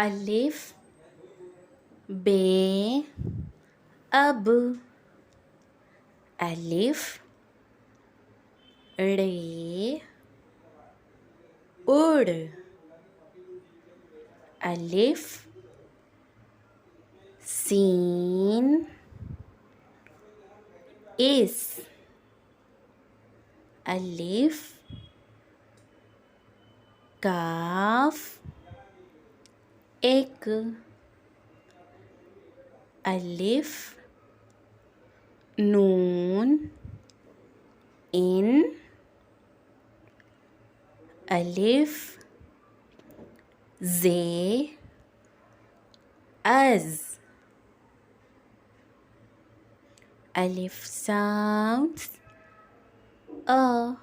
alif be ab alif re ud alif sin is alif काफ एक अलिफ नून इन अलिफ जे अज अलिफ sounds a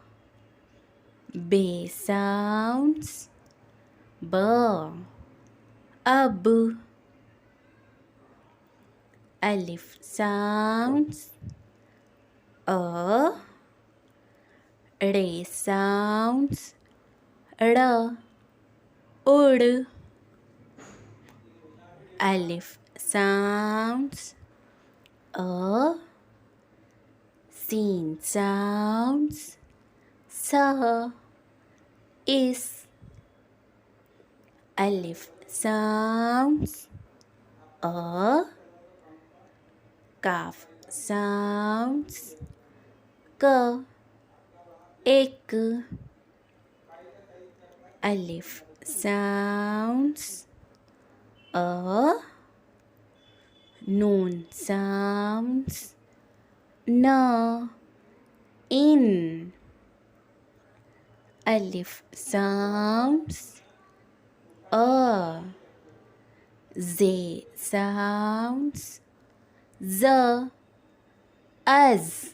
be sounds b ab alif sounds a re sounds r ud alif sounds a sin sounds sa is alif sounds a kaf sounds ka ek alif sounds a noon sounds na in alif sounds a ze sounds z as